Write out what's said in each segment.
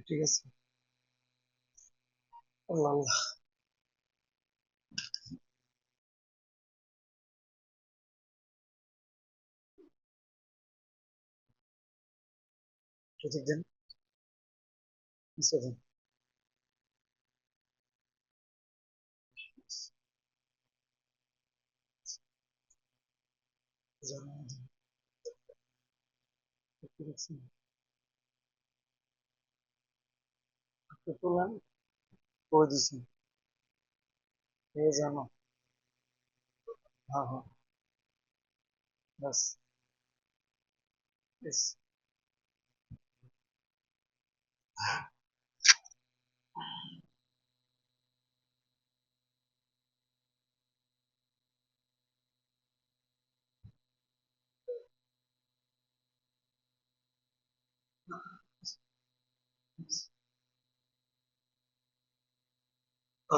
ঠিক আছে। আল্লাহ আল্লাহ। ঠিক দেন। সেভেন। জন্মদিন। তুললাম করে দিছি। জানো। হ্যাঁ হ্যাঁ। বাস। Yes.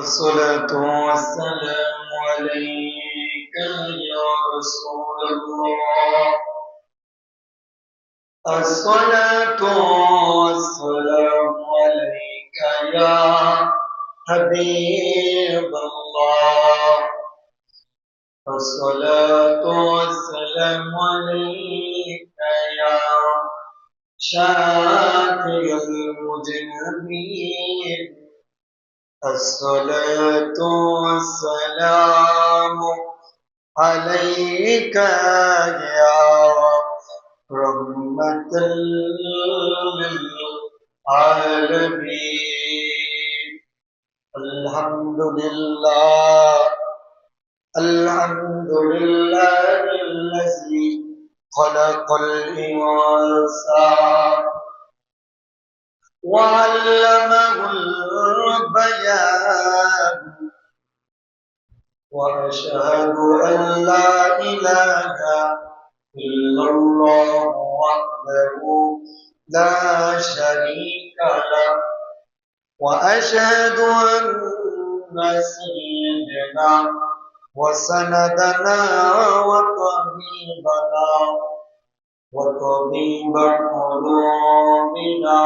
الصلاة والسلام عليك يا رسول الله. الصلاة والسلام عليك يا حبيب الله. الصلاة والسلام عليك يا شافي المذنبين. الصلاة والسلام عليك يا رحمة للعالمين. الحمد لله. الحمد لله الذي خلق الإنسان وعلمه البيان. وأشهد أن لا إله إلا الله وحده لا شريك له. وأشهد أن سيدنا وسندنا وطبيبنا وطبيب قلوبنا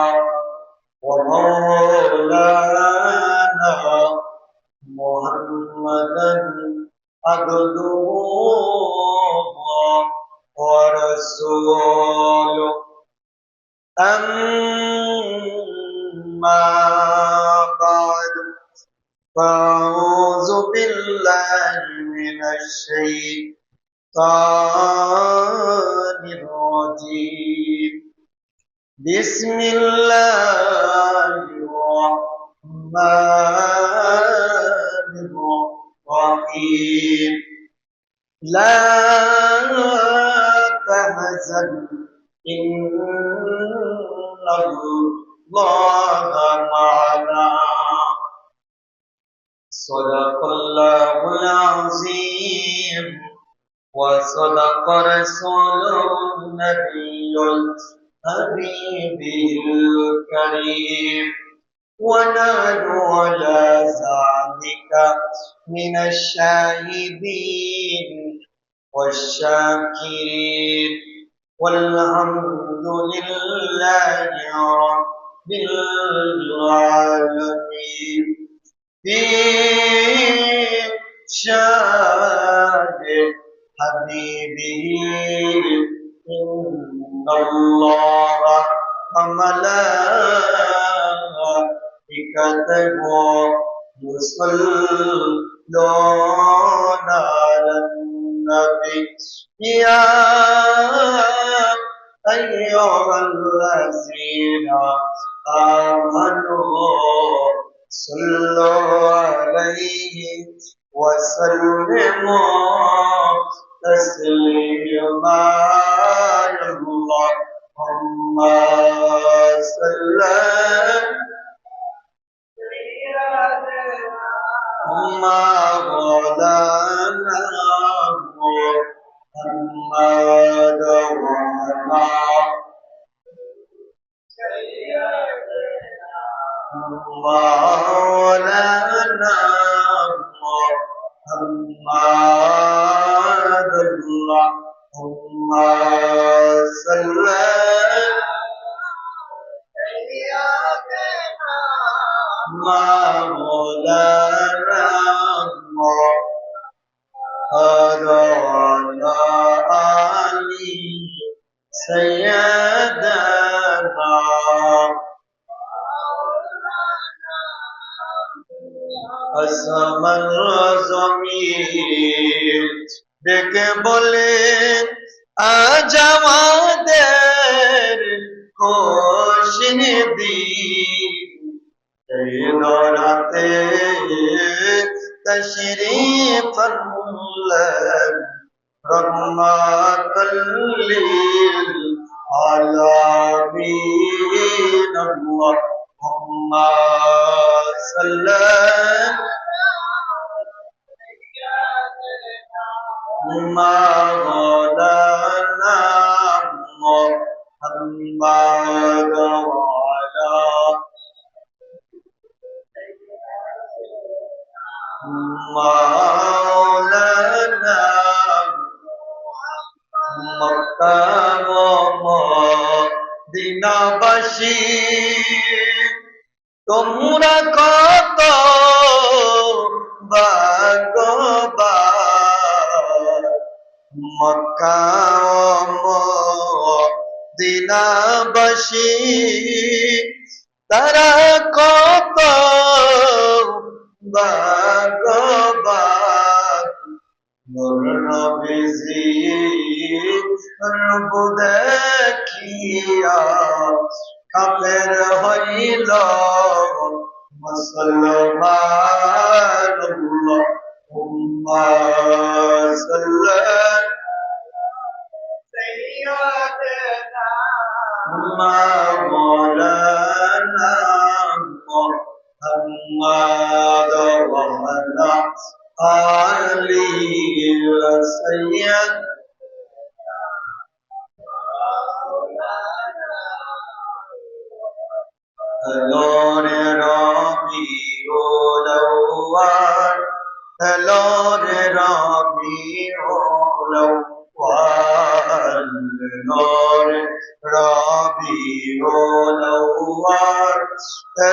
ومولانا محمدا عبده ورسوله. أما بعد فأعوذ بالله من الشيطان الرجيم. بسم الله الرحمن الرحيم. لا تحزن إن الله معنا. صدق الله العظيم وصدق رسوله النبي الحبيب الكريم. ونحن على ذلك من الشاهدين والشاكرين. والحمد لله رب العالمين. في شان حبيبه إن الله وملائكته يصلون على النبي. يا أيها الذين آمنوا صلوا عليه وسلموا تسليما. اللهم صل مولانا محمد وعلى مولانا محمد. اللهم صل وعلى آل سيدنا আসমান জমিন ডেকে বলেন আজ আমাদের খুশির দিন এই রাতে তশরীফ আনলেন রহমাতাল লিল আলামিন আল্লাহুম্মা সাল্লি مولانا محمد وعلى مولانا মক্কা ও মদিনাবাসী তোমরা কত ভাগ্যবান মক্কা ও মদিনাবাসী তারা কত ভাগ্যবান নূর নবীজি রূপ দেখিয়া কাফের হইল মুসলমান আল্লাহুম্মা সাল্লি সাইয়্যিদানা মাওলানা মুহাম্মদ ওয়া আলা আলিহি ওয়া Sayyid Lord Rabiul Awwal, Lord Rabiul Awwal, Lord Rabiul Awwal,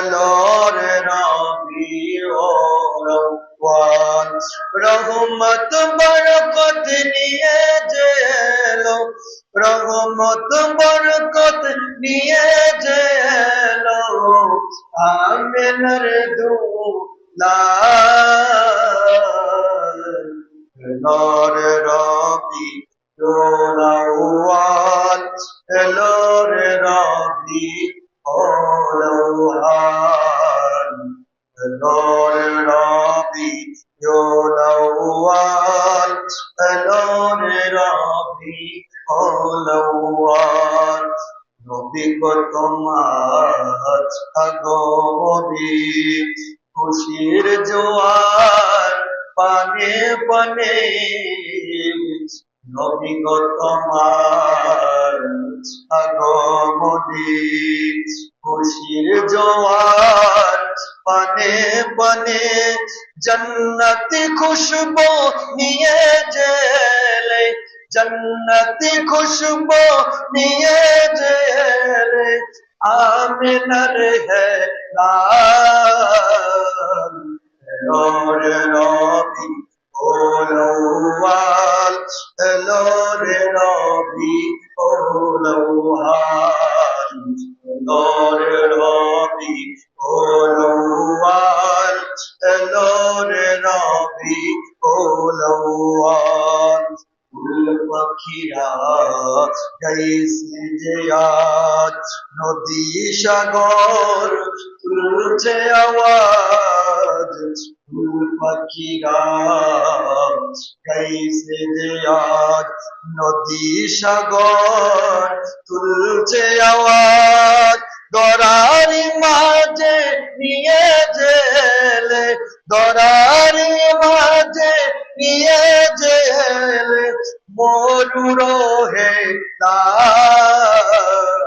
Lord Rabiul Awwal, রহমত বরকত নিয়ে যেলো রহমত বরকত নিয়ে যেলো আমিনার দুলাল নর রবি আউয়াল নর রবি আউয়াল নর রবি আউয়াল নর রবি আউয়াল নবী গো তোমার আগমনে খুশির জোয়ার পানে পানে নবী গো তোমার আগমনে খুশির জোয়ার পানে পানে জন্নতি খুশবু নিয়ে জেলে जन्नती खुशबू निये जेले आमिनर है लाल लोर नबी ओलवाल लोर नबी ओलवाल लोर नबी ओलवाल लोर नबी ओलवाल ফুল পাখিরা গাইছে যে আজ নদী সাগর তুলছে আওয়াজ ফুল পাখিরা গাইছে যে আজ নদী সাগর তুলছে আওয়াজ দরারি মাঝে নিয়ে জেলে দরারি মাঝে নিয়ে জেলে মরু রহে তার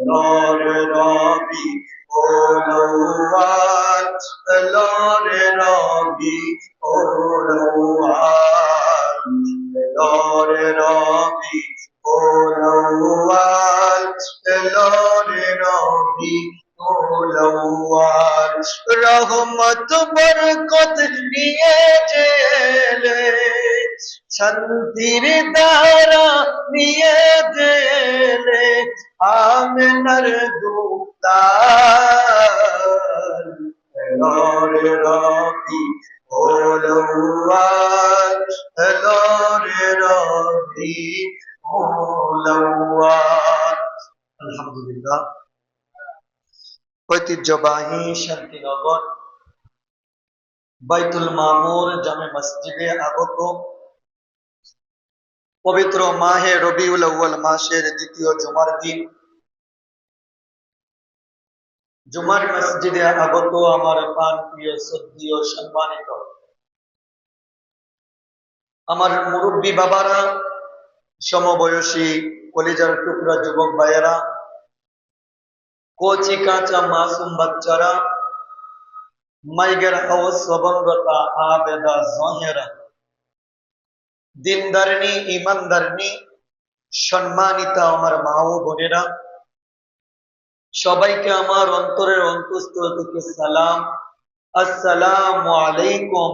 নর রবি ওলওয়াল নর রবি ওলওয়াল নর রবি ওলওয়াল নর রবি ওলওয়াল রহমত বরকত নিয়ে জেলে শান্তির ধারা নিয়ে গেলে আমিনার দুতার এলোরে রবি ওলওয়াল এলোরে রবি ওলওয়াল। আলহামদুলিল্লাহ। ঐতিহ্যবাহী শান্তিনগর বাইতুল মামুর জামে মসজিদে আগত পবিত্র মাহে রবিউল আউয়াল মাসের দ্বিতীয় জুমার দিন জুমার মসজিদে আগত আমার প্রাণ প্রিয় শ্রদ্ধেয় সম্মানিত আমার মুরব্বী বাবারা, সমবয়সী কলিজার টুকরা যুবক ভাইয়েরা, কচি কাঁচা মাসুম বাচ্চারা, মাইগের আওয়াজ শ্রবণরতা আবেদা জহেরা, দিনদারিনী ইমানদারিনী সম্মানিতা আমার মা ও বোনেরা, সবাইকে আমার অন্তরের অন্তঃস্থল থেকে সালাম, আসসালামু আলাইকুম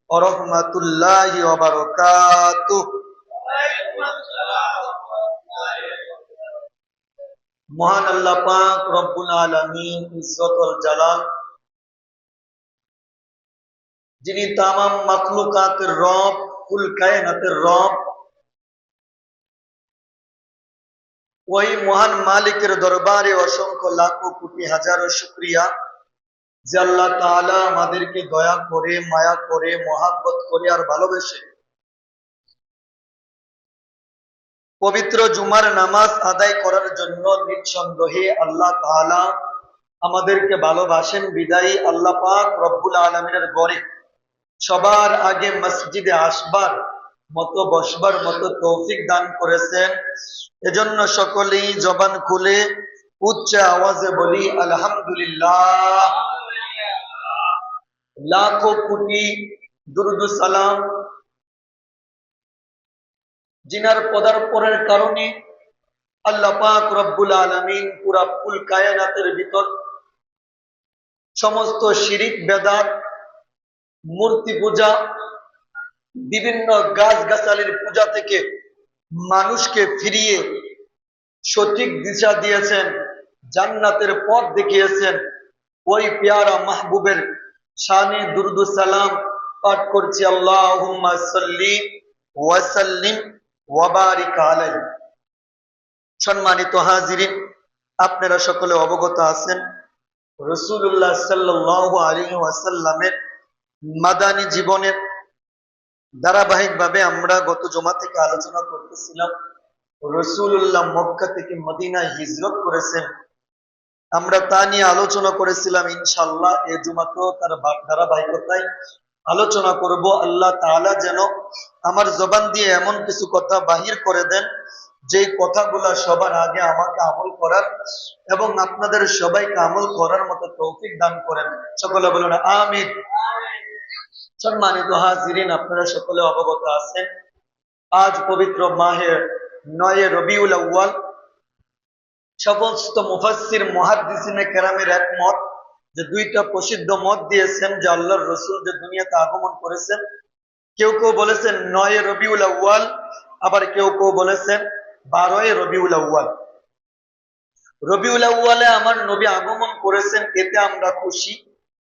ওয়া রাহমাতুল্লাহি ওয়া বারাকাতুহু। মহান আল্লাহ পাক রব্বুল আলামিন ইজ্জতুল জালাল, যিনি তামাম মাখলুকাতের রব, কুল কায়নাতের রব, ওই মহান মালিকের দরবারে অসংখ্য লাখো কোটি হাজারো শুকরিয়া যে আল্লাহ তাআলা আমাদেরকে দয়া করে, মায়া করে, মহাব্বত করে আর ভালোবেসে পবিত্র জুমার নামাজ আদায় করার জন্য নিঃসন্দেহে আল্লাহ তাআলা আমাদেরকে ভালোবাসেন বিদায়ী আল্লাহ পাক রব্বুল আলামিনের ঘরে সবার আগে মসজিদে আসবার মতো, বসবার মতো তৌফিক দান করেছেন। এজন্য সকলেই জবান খুলে উচ্চ আওয়াজে বলি আলহামদুলিল্লাহ। লাখো কোটি দুরুদ সালাম জিনার পদার্পণের কারণে আল্লাহ পাক রব্বুল আলামিন পুরা কুল কায়নাতের ভিতর সমস্ত শিরিক বেদাত, মূর্তি পূজা, বিভিন্ন গাছগাছালির পূজা থেকে মানুষকে ফিরিয়ে সঠিক দিশা দিয়েছেন, জান্নাতের পথ দেখিয়েছেন। ওই পেয়ারা মাহবুবের শানে দুরুদ সালাম পাঠ করছি, আল্লাহুম্মা সাল্লি ওয়া সাল্লিম ওয়া বারিক আলাইহি। সম্মানিত হাজিরিন, আপনারা সকলে অবগত আছেন রাসূলুল্লাহ সাল্লাল্লাহু আলাইহি ওয়াসাল্লামের মাদানী জীবনের ধারাবাহিকভাবে আমরা গত জুমা থেকে আলোচনা করতেছিলাম। রাসূলুল্লাহ মক্কা থেকে মদিনায় হিজরত করেছেন, আমরা তা নিয়ে আলোচনা করেছিলাম। ইনশাআল্লাহ এই জুমাতেও তার ধারাবাহিকতায় আলোচনা করব। আল্লাহ তাআলা যেন আমার জবান দিয়ে এমন কিছু কথা বাহির করে দেন যেই কথাগুলা সবার আগে আমাকে আমল করার এবং আপনাদের সবাইকে আমল করার মতো তৌফিক দান করেন। সকলে বলুন আমিন। সম্মানিত হাজিরিন, আপনারা সকলে অবগত আছেন আজ পবিত্র মাহে 9 রবিউল আউয়াল। সমস্ত মুফাসসির মুহাদ্দিসিনে কেরামের একমত যে দুইটা প্রসিদ্ধ মত দিয়েছেন যে আল্লাহর রাসূল যে দুনিয়াতে আগমন করেছেন। কেউ কেউ বলেছেন 9 রবিউল আউয়াল, আবার কেউ কেউ বলেছেন 12 রবিউল আউয়াল। রবিউল আউয়ালে আমার নবী আগমন করেছেন, এতে আমরা খুশি,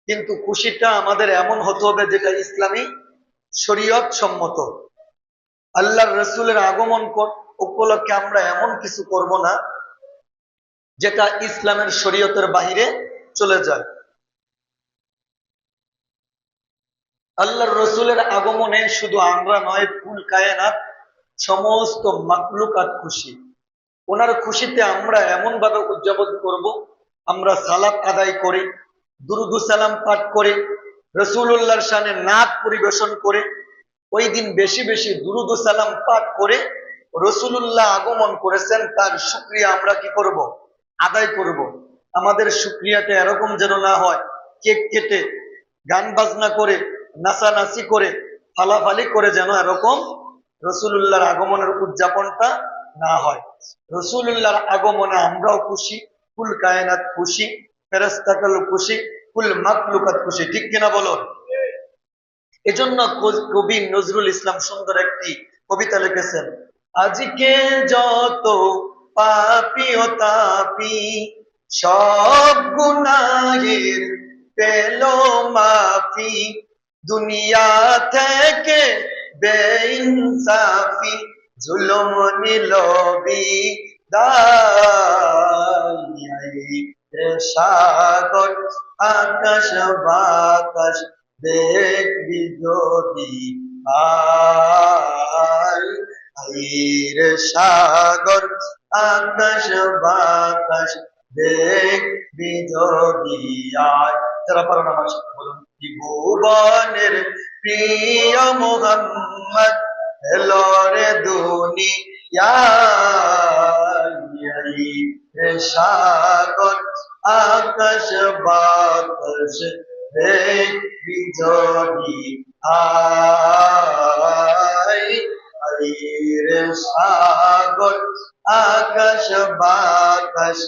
কিন্তু খুশিটা আমাদের এমন হতে হবে যেটা ইসলামী শরীয়ত সম্মত। আল্লাহর রাসূলের আগমন উপলক্ষে আমরা এমন কিছু করব না যেটা ইসলামের শরীয়তের বাহিরে চলে যায়। আল্লাহর রাসূলের আগমনে শুধু আমরা নয়, কুল কায়নাত সমস্ত মাখলুকাত খুশি। ওনার খুশিতে আমরা এমন ভাবে উদযাপন করব, আমরা সালাত আদায় করে, দুরুদ সালাম পাঠ করে, রাসূলুল্লাহর শানে নাত পরিবেশন করে, ওই দিন বেশি বেশি দুরুদ সালাম পাঠ করে রাসূলুল্লাহ আগমন করেছেন তার শুকরিয়া আমরা কি করব? আদায় করব। আমাদের শুকরিয়াটা এরকম যেন না হয় কেক কেটে, গান বাজনা করে, নাচানাচি করে, ফালাফালি করে, যেন এরকম রাসূলুল্লাহর আগমনের উদযাপনটা না হয়। রাসূলুল্লাহর আগমনে আমরাও খুশি, কুল কায়নাত খুশি, ফেরেশতাকুল খুশি, কুল মাখলুকাত খুশি, ঠিক কিনা বলো? এজন্য কবি নজরুল ইসলাম সুন্দর একটি কবিতা লিখেছেন, আজকে যত পাপী ও তাপী সব গুনাহের পেল মাফি, দুনিয়া থেকে বেইনসাফি জুলুম নিল বিদায়। সাগর আকাশ বাতাস দেখবি যদি আয়, রে সাগর আকাশ বাতাস দেখবি যদি আয়। যারা পারেন আমার সাথে বলুন, ভুবনের প্রিয় মোহাম্মদ এলো রে দুনিয়ায়, সাগর আকাশ বাতাস দেখবি যদি আয়, রে সাগর আকাশ বাতাস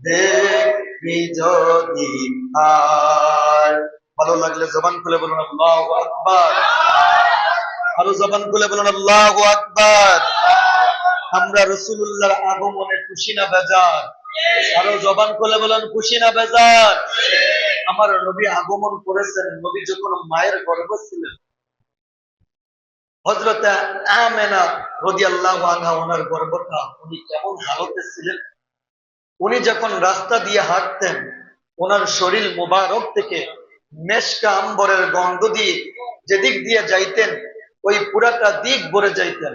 দেখবি যদি আয়। ভালো লাগলে জবান খুলে বলুন আল্লাহু আকবার। আরো জবান খুলে বলুন আল্লাহু আকবার। আমরা রাসূলুল্লাহর আগমনে খুশি না বেজার? আরো জবান খুলে বলুন খুশি না বেজার? আমার নবী আগমন করেছেন, নবী যখন মায়ের গর্ভে ছিলেন, হযরত আমেনা রাদিয়াল্লাহু আনহা ওনার গর্ভটা উনি কেমন হালতে ছিলেন। উনি যখন রাস্তা দিয়ে হাঁটতেন, ওনার শরীর মোবারক থেকে মেশকা আম্বরের গন্ধ দিয়ে যেদিক দিয়ে যাইতেন ওই পুরাটা দিক ভরে যাইতেন।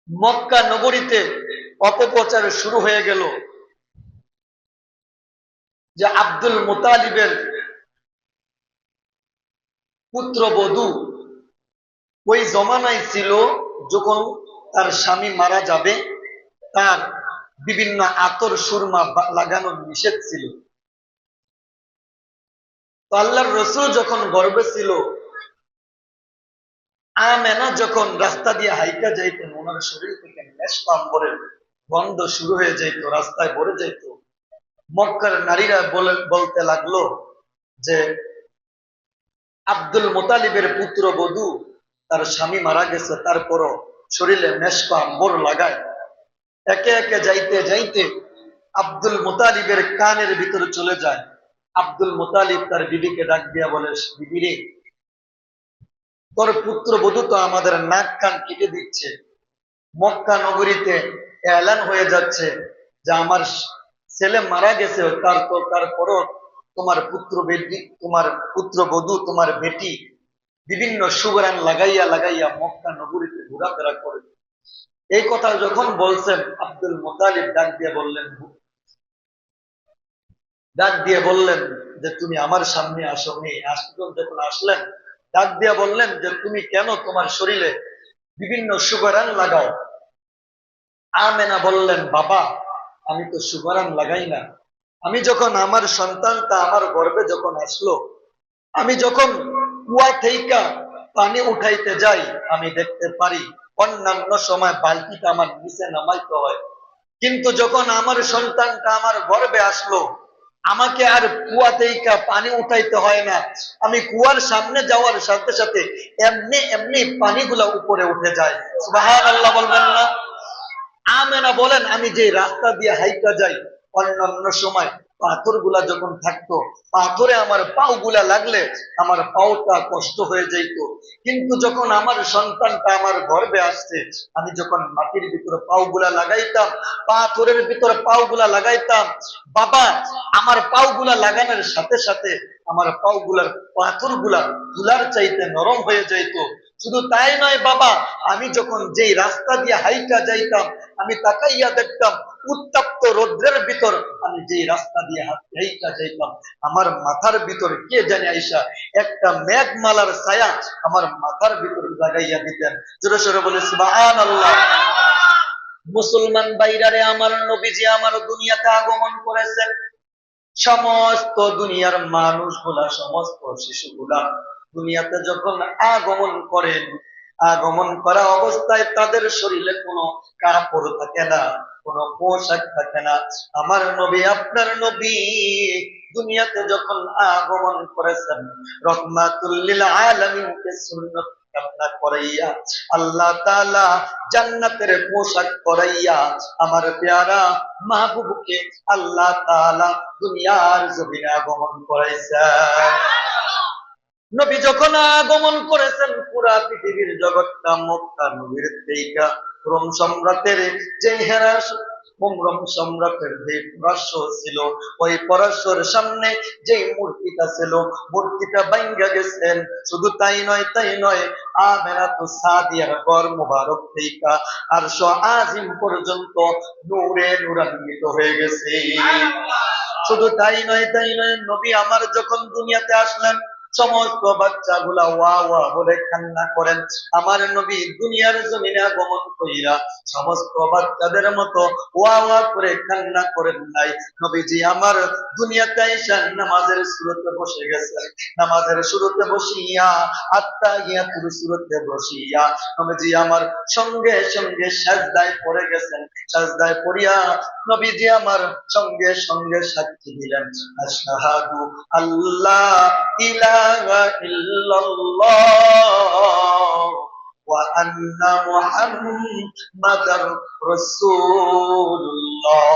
মক্কা নগরীতে অপপ্রচার শুরু হয়ে গেল যে আব্দুল মুতালিবের পুত্রবধূ ওই জমানায় ছিল যখন তার স্বামী মারা যাবে তার বিভিন্ন আতর সুরমা লাগানো নিষেধ ছিল। তো আল্লাহর রাসূল যখন গর্ভে ছিল, আমেনা যখন রাস্তা দিয়ে হাইটা যাইতেন, ওনার শরীর থেকে মেশকা আম্বরের গন্ধ শুরু হয়ে যাইত, রাস্তায় ভরে যাইত। মক্কার নারীরা বলতে লাগলো যে আব্দুল মুতালিবের পুত্রবধূ তার স্বামী মারা গেছে, তারপরও শরীরে মেশকা আম্বর লাগায়। একে একে যাইতে যাইতে আব্দুল মুতালিবের কানের ভিতরে চলে যায়। আব্দুল মুতালিব তার বিবিকে ডাক দিয়া বলে, বিবি রে, তোর পুত্রবধূ তো আমাদের নাক কান কেটে দিচ্ছে। মক্কা নগরীতে এলান হয়ে যাচ্ছে যে আমার ছেলে মারা গেছে, তারপরও তোমার পুত্রবধূ তোমার বেটি বিভিন্ন সুগরান লাগাইয়া লাগাইয়া মক্কা নগরীতে ঘোরাফেরা করে। এই কথা যখন বলছেন, আব্দুল মুতালিব ডাক দিয়ে বললেন যে তুমি আমার সামনে আসো। যখন আসলেন, ডাক দিয়ে বললেন যে তুমি কেন তোমার শরীরে বিভিন্ন সুগরান লাগাও? আমেনা বললেন, বাবা, আমি তো সুগরান লাগাই না। আমি যখন আমার সন্তানটা আমার গর্ভে যখন আসলো, আমি যখন কুয়া থেকে পানি উঠাইতে যাই, আমি দেখতে পারি অন্যান্য সময় বালতিটা আমার নিচে নামাইতে হয়, কিন্তু যখন আমার সন্তানটা আমার গর্ভে আসলো, আমাকে আর কুয়া থেকে পানি উঠাইতে হয় না। আমি কুয়ার সামনে যাওয়ার সাথে সাথে এমনি এমনি পানিগুলা উপরে উঠে যায়। সুবহানাল্লাহ বলবেন না? আমেনা বলেন, আমি যে রাস্তা দিয়ে হাইটা যাই, অন্যান্য সময় পাথর গুলা যখন থাকতো, পাথরে আমার পাও গুলা লাগলে আমার পাওটা কষ্ট হয়ে যাইত, কিন্তু যখন আমার সন্তানটা আমার গর্ভে আসছে, আমি যখন মাটির ভিতরে পাও গুলা লাগাইতাম, পাথরের ভিতরে পাও গুলা লাগাইতাম, বাবা, আমার পাও গুলা লাগানোর সাথে সাথে আমার পাও গুলার পাথর গুলা তুলার চাইতে নরম হয়ে যাইত। শুধু তাই নয় বাবা, আমি যখন যেই রাস্তা দিয়ে হাইটা যাইতাম, আমি তাকাইয়া দেখতাম উত্তপ্ত রৌদ্রের ভিতর আমি যেই রাস্তা দিয়ে হাইটা যাইতাম, আমার মাথার ভিতর কে জানে আইসা একটা মেঘমালার ছায়া আমার মাথার ভিতর লাগাইয়া দিতেন। জোরে সোরে বলে সুবহানাল্লাহ। মুসলমান বাইরারে, আমার নবীজি আমার দুনিয়াতে আগমন করেছেন। সমস্ত দুনিয়ার মানুষগুলা, সমস্ত শিশুগুলা দুনিয়াতে যখন আগমন করেন, আগমন করা অবস্থায় তাদের শরীরে কোনো কাপড় থাকে না, কোনো পোশাক থাকে না। আমার নবী, আপনার নবী দুনিয়াতে যখন আগমন করেছেন, রহমাতুল লিল আলামিনকে সুন্নাত কান্না করাইয়া আল্লাহ তাআলা জান্নাতের পোশাক পরাইয়া আমার পেয়ারা মাহবুবকে আল্লাহ তাআলা দুনিয়ার জমিনে আগমন করাইছেন। নবী যখন আগমন করেছেন পুরা পৃথিবীর জগৎটা মক্কা নবীর তেইকা রোম সম্রাটের যে হেরাস রোম সম্রাটের যে পরাশ্র ছিল ওই পরাশ্রর সামনে যে মূর্তিটা ছিল মূর্তিটা ভাঙ্গা গেছেন। শুধু তাই নয় আমেনা তো সাদিয়ার গর মুবারক তেইকা আরশ আজিম পর্যন্ত নূরে নূরান্বিত হয়ে গেছে। শুধু তাই নয় নবী আমার যখন দুনিয়াতে আসলেন সমস্ত বাচ্চাগুলা ওয়া ওয়া বলে কান্না করেন। আমার নবী দুনিয়ার জমিনে আগমন কইরা সমস্ত বাচ্চাদের মতো ওয়া ওয়া করে কান্না করেন নাই। নবীজি আমার দুনিয়াতে আইসা নামাজের শুরুতে বসে গেছেন। নামাজের শুরুতে বসিয়া আত্তাহিয়াতুর শুরুতে বসিয়া নবীজি আমার সঙ্গে সঙ্গে সাজদায় পড়ে গেছেন। সাজদায় পড়িয়া নবীজি আমার সঙ্গে সঙ্গে সাক্ষী দিলেন আশহাদু আল্লাহ ইলাহা ইল্লাল্লাহ ওয়া আন্না মুহাম্মাদার রাসূলুল্লাহ।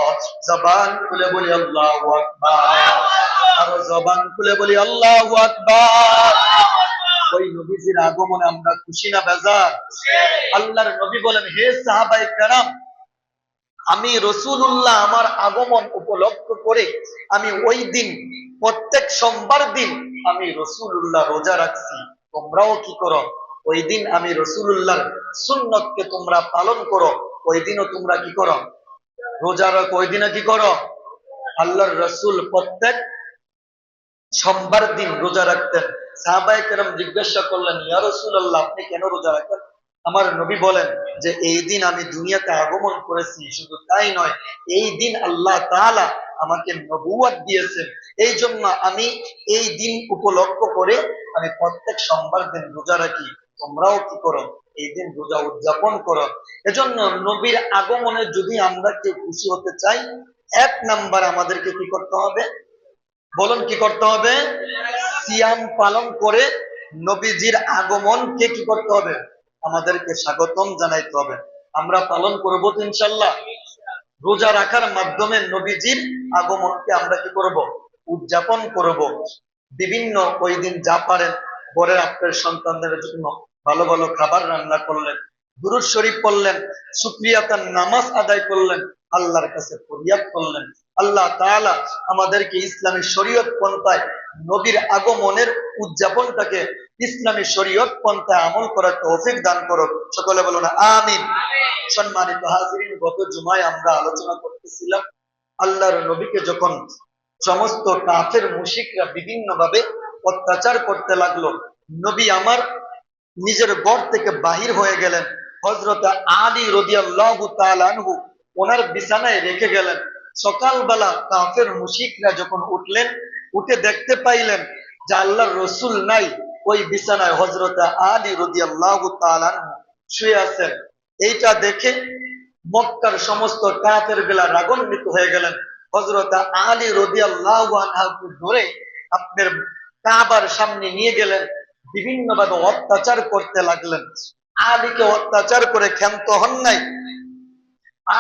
জবান খুলে বলি আল্লাহু আকবার, আর জবান খুলে বলি আল্লাহু আকবার। ওই নবীজির আগমনে আমরা খুশি না বেজার? আল্লাহর নবী বলেন, হে সাহাবায়ে কেরাম, আমি রাসূলুল্লাহ আমার আগমন উপলক্ষ করে আমি ওই দিন প্রত্যেক সোমবার দিন আমি রাসূলুল্লাহ রোজা রাখছি। তোমরাও কি করো? ওই দিন আমি রাসূলুল্লাহর সুন্নতকে তোমরা পালন করো। ওই দিনও তোমরা কি করো? রোজা রাখো। ওই দিনও কি করো? আল্লাহর রাসূল প্রত্যেক সোমবার দিন রোজা রাখতেন। সাহাবায়ে কেরাম জিজ্ঞাসা করলেন, ইয়া রাসূলুল্লাহ আপনি কেন রোজা রাখেন? আমার নবী বলেন যে এই দিন আমি দুনিয়াতে আগমন করেছি। শুধু তাই নয়, এই দিন আল্লাহ তাআলা আমাকে নবুয়ত দিয়েছেন। এই জন্য আমি এই দিন উপলক্ষ করে আমি প্রত্যেক সোমবার দিন রোজা রাখি। তোমরাও কি করো? এই দিন রোজা উদযাপন করো। এজন্য নবীর আগমনে যদি আমরা কেউ খুশি হতে চাই, এক নাম্বার আমাদেরকে কি করতে হবে? বলুন কি করতে হবে? সিয়াম পালন করে নবীজির আগমনকে কি করতে হবে? আমাদেরকে স্বাগতম জানাইতে হবে। আমরা পালন করব তো ইনশাআল্লাহ। রোজা রাখার মাধ্যমে নবীজির আগমনকে আমরা কি করব? উদযাপন করব। বিভিন্ন ওই দিন যা পারেন বরের আপনার সন্তানদের জন্য ভালো ভালো খাবার রান্না করলেন, দুরূদ শরীফ পড়লেন, শুকরিয়া তার নামাজ আদায় করলেন, আল্লাহর কাছে ফরিয়াদ করলেন। আল্লাহ তাআলা আমাদেরকে ইসলামী শরীয়ত পন্থায় নবীর আগমনের উদযাপনটাকে ইসলামী শরীয়ত পন্থায় আমল করার তৌফিক দান করুক। সকলে বলুন আমিন। সম্মানিত হাজিরিন, গত জুমায় আমরা আলোচনা করতেছিলাম আল্লাহর নবীকে যখন সমস্ত কাফের মুশরিকরা বিভিন্ন ভাবে অত্যাচার করতে লাগলো, নবী আমার নিজের ঘর থেকে বাহির হয়ে গেলেন। হযরত আলী রাদিয়াল্লাহু তাআলা আনহু ওনার বিছানায় রেখে গেলেন। সকালবেলা কাফের মুশরিকরা যখন উঠলেন, উঠে দেখতে পাইলেন যে আল্লাহর রাসূল নাই, ওই বিছানায় হযরত আলী রাদিয়াল্লাহু তাআলা আনহু শুয়ে আছেন। এইটা দেখে মক্কার সমস্ত কাফেরগুলা রাগান্বিত হয়ে গেলেন। হযরত আলী রাদিয়াল্লাহু আনহু ধরে আপনার কাবার সামনে নিয়ে গেলেন, বিভিন্ন ভাবে অত্যাচার করতে লাগলেন। আলীকে অত্যাচার করে ক্ষান্ত হন নাই।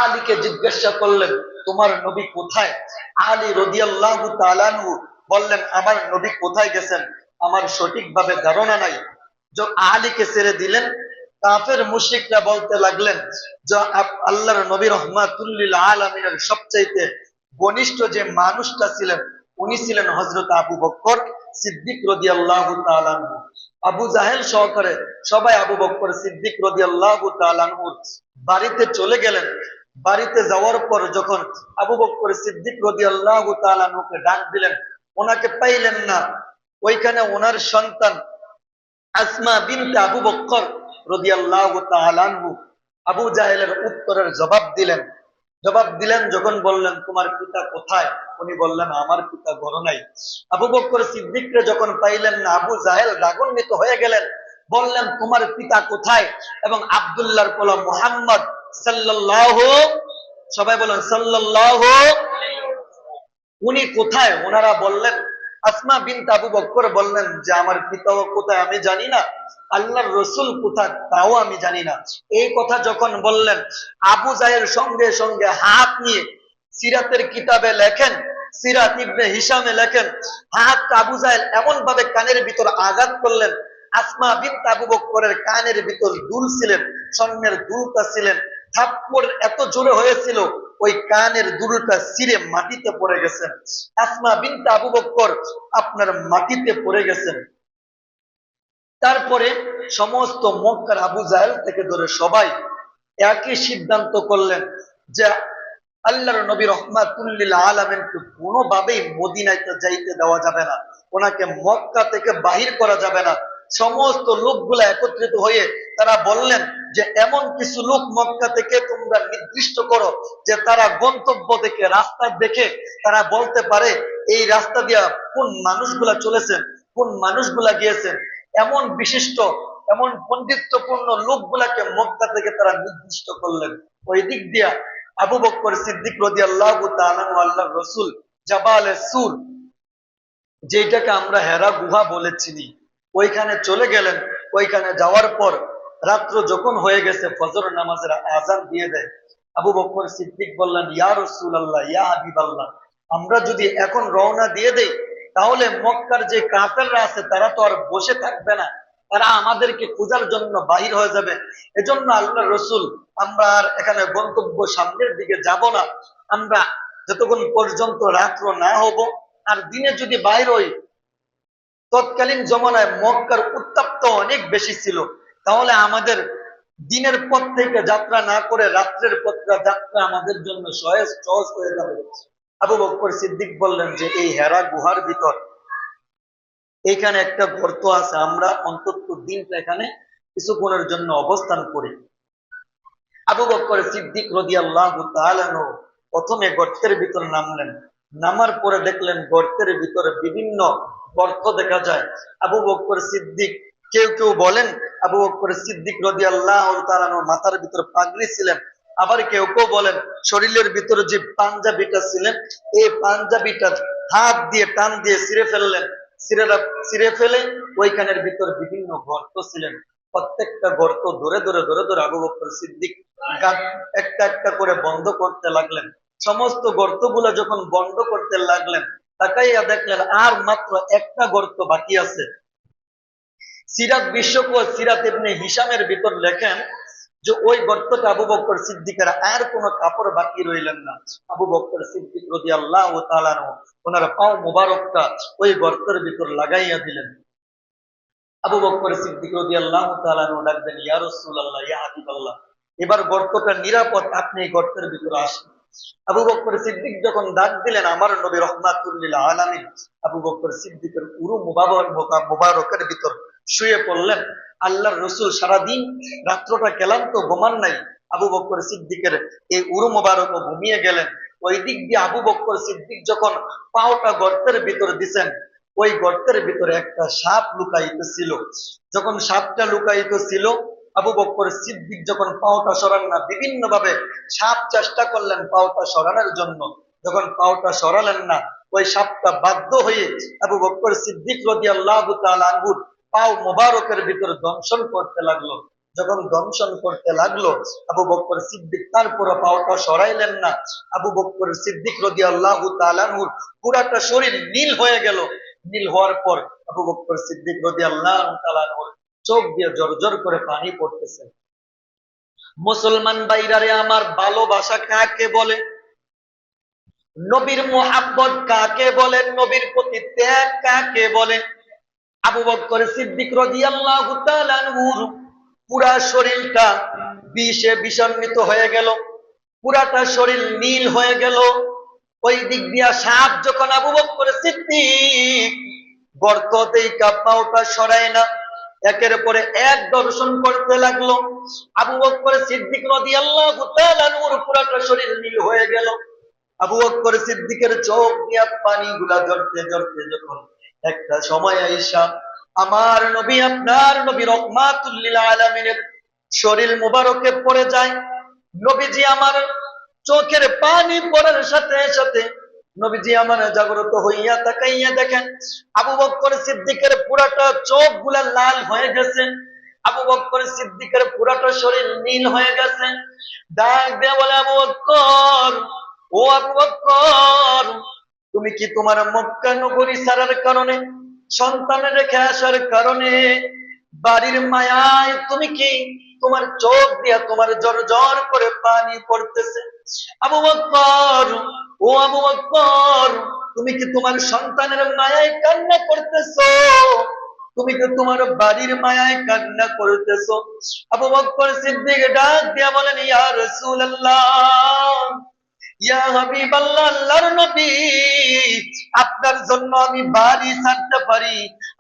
আলীকে জিজ্ঞাসা করলেন, তোমার নবী কোথায়? আলী রাদিয়াল্লাহু তাআলা আনহু বললেন, আমার নবী কোথায় গেছেন আমার সঠিকভাবে ধারণা নাই। আলীকে ছেড়ে দিলেন। কাফের মুশরিকরা বলতে লাগলেন যে আল্লাহর নবী রাহমাতুল লিল আলামিনের সবচাইতে ঘনিষ্ঠ যে মানুষটা ছিলেন উনি ছিলেন হযরত আবু বকর সিদ্দিক রাদিয়াল্লাহু তাআলা আনহু। আবু জাহেল সহকারে সবাই আবু বকর সিদ্দিক রাদিয়াল্লাহু তাআলা আনহুর বাড়িতে চলে গেলেন। বাড়িতে যাওয়ার পর যখন আবু বকর সিদ্দিক রাদিয়াল্লাহু তাআলা আনহুকে ডাক দিলেন, ওনাকে পাইলেন না। ওইখানে ওনার সন্তান আসমা বিনতে আবু বকর রাদিয়াল্লাহু তাআলা আনহু আবু জাহেলের উত্তরের জবাব দিলেন। যখন বললেন, তোমার পিতা কোথায়? উনি বললেন, আমার পিতা ঘরে নাই। আবু বকর সিদ্দিককে যখন পাইলেন না, আবু জাহেল রাগান্বিত হয়ে গেলেন, বললেন, তোমার পিতা কোথায়? এবং আব্দুল্লাহর পোলা মুহাম্মদ সাল্লাল্লাহু, সবাই বলেন সাল্লাল্লাহু, উনি কোথায়? ওনারা বললেন, আসমা বিনতে আবু বকর বললেন যে আমার পিতা কোথায় আমি জানি না, আল্লাহর রসুল কোথায় তাও আমি জানি না। এই কথা যখন বললেন, আবু জাহেল সঙ্গে সঙ্গে হাত নিয়ে সিরাতের কিতাবে লেখেন, সিরাত ইবনে হিশামে লেখেন, হাত আবু জাহেল এমন ভাবে কানের ভিতর আঘাত করলেন, আসমা বিনতে আবু বকরের কানের ভিতর দুল ছিলেন, স্বর্ণের দুলটা ছিলেন, থাপ্পড় এত জোরে হয়েছিল ওই কানের দুলটা ছিঁড়ে মাটিতে পড়ে গেছেন। আসমা বিনতে আবু বকর আপনার মাটিতে পড়ে গেছেন। তারপরে সমস্ত মক্কার আবু জাহেল থেকে ধরে সবাই একই সিদ্ধান্ত করলেন যে আল্লাহর নবী রহমাতুল লিল আলামিনকে কোনোভাবেই মদিনাতে যাইতে দেওয়া যাবে না, ওনাকে মক্কা থেকে বাহির করা যাবে না। সমস্ত লোকগুলা একত্রিত হয়ে তারা বললেন যে এমন কিছু লোক মক্কা থেকে তোমরা নির্দিষ্ট করো যে তারা গন্তব্য দেখে, রাস্তা দেখে তারা বলতে পারে এই রাস্তা দিয়া কোন মানুষগুলা চলেছেন, কোন মানুষগুলা গিয়েছেন। এমন বিশিষ্ট, এমন পণ্ডিত্যপূর্ণ লোকগুলাকে মক্কা থেকে তারা নির্দিষ্ট করলেন। ওই দিক দিয়া আবু বকর সিদ্দিক রাদিয়াল্লাহু তাআলা আল্লাহর রাসূল জাবালে সুর, যেটাকে আমরা হেরা গুহা বলেছিনি, ওইখানে চলে গেলেন। ওইখানে যাওয়ার পর রাত্র যখন হয়ে গেছে, ফজর নামাজের আজান দিয়ে দেয়। আবু বকর সিদ্দিক বললেন, ইয়া রাসূলুল্লাহ, ইয়া হাবিবাল্লাহ, আমরা যদি এখন রওনা দিয়ে দেই তাহলে মক্কার যে কাফেররা আছে তারা তো আর বসে থাকবে না, তারা আমাদেরকে খোঁজার জন্য বাহির হয়ে যাবে। এজন্য আল্লাহর রাসূল, আমরা আর এখানে গন্তব্য সামনের দিকে যাব না, আমরা যতক্ষণ পর্যন্ত রাত্র না হব। আর দিনে যদি বাইর হই, তৎকালীন জমানায় মক্কার উত্তাপ্ত অনেক বেশি ছিল, তাহলে আমাদের দিনের পথ থেকে যাত্রা না করে রাত্রের পথটা যাত্রা আমাদের জন্য সহজ হয়ে যাবে। আবু বকর সিদ্দিক বললেন যে এই হেরা গুহার ভিতর এখানে একটা গর্ত আছে, আমরা অন্তত দিনটা এখানে কিছুক্ষণের জন্য অবস্থান করি। আবু বকর সিদ্দিক রাদিয়াল্লাহু তাআলা প্রথমে গর্তের ভিতর নামলেন। নামার পরে দেখলেন গর্তের ভিতরে বিভিন্ন গর্ত দেখা যায়। আবু বকর সিদ্দিক, কেউ কেউ বলেন আবু বকর সিদ্দিক রাদিয়াল্লাহু তাআলা মাথার ভিতর পাগড়ি ছিলেন, আবার কেউ কেউ বলেন শরীরের ভিতরে যে পাঞ্জাবিটা ছিলেন, এই পাঞ্জাবিটা হাত দিয়ে টান দিয়ে ছিঁড়ে ফেললেন। ছিঁড়ে ফেলে ওইখানের ভিতর বিভিন্ন গর্ত ছিলেন। প্রত্যেকটা গর্ত ধরে ধরে ধরে ধরে আবু বকর সিদ্দিক একটা একটা করে বন্ধ করতে লাগলেন। সমস্ত গর্তগুলো যখন বন্ধ করতে লাগলেন, তাকাইয়া দেখলেন আর মাত্র একটা গর্ত বাকি আছে। সিরাত বিশ্বকোষ সিরাত ইবনে হিশামের ভিতর লেখেন যে ওই গর্তটা আবু বকর সিদ্দিকের আর কোনো কাপড় বাকি রইলেন না। আবু বকর সিদ্দিক রাদিয়াল্লাহু তাআলা ওনার পাও মুবারকটা ওই গর্তের ভিতর লাগাইয়া দিলেন। আবু বকর সিদ্দিক রাদিয়াল্লাহু তাআলা ডাকবেন, ইয়া রাসূলুল্লাহ, ইয়া হাবিবাল্লাহ, এবার গর্তটা নিরাপদ, আপনি এই গর্তের ভিতরে আসেন। আবু বকর সিদ্দিক যখন ডাক দিলেন আমার নবী রহমাতুল লিল আলামিন, আবু বকর সিদ্দিকের উরু মুবারকের ভিতর শুয়ে পড়লেন। আল্লাহর রাসূল সারাদিন রাত্রটা ক্লান্ত, ঘুমান নাই। আবু বকর সিদ্দিকের এই উরু মুবারক ঘুমিয়ে গেলেন। ওই দিক দিয়ে আবু বকর সিদ্দিক যখন পাওটা গর্তের ভিতর দিছেন, ওই গর্তের ভিতরে একটা সাপ লুকায়িত ছিল। যখন সাপটা লুকায়িত ছিল, আবু বকর সিদ্দিক যখন পাওটা সরান না, বিভিন্ন ভাবে সাপ চেষ্টা করলেন পাওটা সরানোর জন্য। যখন পাওটা সরালেন না, ওই সাপটা বাধ্য হয়ে আবু বকর সিদ্দিক রাদিয়াল্লাহু তাআলা আনহুর পাও মোবারকের ভিতরে দংশন করতে লাগলো। যখন দংশন করতে লাগলো, আবু বকর সিদ্দিক তারপরে পাওটা সরাইলেন না। আবু বকর সিদ্দিক রাদিয়াল্লাহু তাআলা আনহুর পুরাটা শরীর নীল হয়ে গেল। নীল হওয়ার পর আবু বকর সিদ্দিক রাদিয়াল্লাহু তাআলা আনহুর চোখ দিয়ে জর্জর করে পানি পড়তেছে। মুসলমান ভাইরারে আমার, ভালোবাসা কাকে বলে, নবীর মুহাব্বত কাকে বলে, নবীর প্রতি ত্যাগ কাকে বলে? আবু বকর সিদ্দিক রাদিয়াল্লাহু তাআলা আনহুর পুরা শরীরটা বিষে বিষান্বিত হয়ে গেল, পুরাটা শরীর নীল হয়ে গেল। ওই দিক দিয়া সাপ যখন আবু বকর সিদ্দিক গর্ত থেকে পাওটা সরায় না, একের পরে এক দর্শন করতে লাগলো। আবু বকর সিদ্দিক রাদিয়াল্লাহু তাআলা আনহুর পুরাটা শরীর নীল হয়ে গেল। আবু বকর সিদ্দিকের চোখ দিয়া পানিগুলা ঝরতে ঝরতে যখন একটা সময় আইসা আমার নবী, আপনার নবী রহমাতুল লিল আলামিনের শরীর মুবারকে পড়ে যায়, নবীজি আমার চোখের পানি পড়ার সাথে সাথে নবীজি আমার জাগ্রত হইয়া তাকাইয়া দেখেন আবু বকর সিদ্দিকের পুরাটা চোখ গুলা লাল হয়ে গেছে, আবু বকর সিদ্দিকের পুরাটা শরীর নীল হয়ে গেছে। ডাক দিয়ে বলে, আবু বকর, ও আবু বকর, তুমি কি তোমার মক্কা নগরী ছাড়ার কারণে, সন্তান রেখে আসার কারণে, বাড়ির মায়ায় তুমি কি তোমার চোখ দিয়া তোমার জর জর করে পানি পড়তেছে? আবু বকর, ও আবু বকর, তুমি কি তোমার সন্তানের মায়ায় কান্না করতেছো? তুমি কি তোমার বাড়ির মায়ায় কান্না করতেছো? আবু বকর সিদ্দিক ডাক দিয়া বলেন, ইয়া রাসূলুল্লাহ, ইয়া হাবিবাল্লাহ, আল্লাহর নবী, আপনার জন্য আমি বাড়ি ছাড়তে পারি,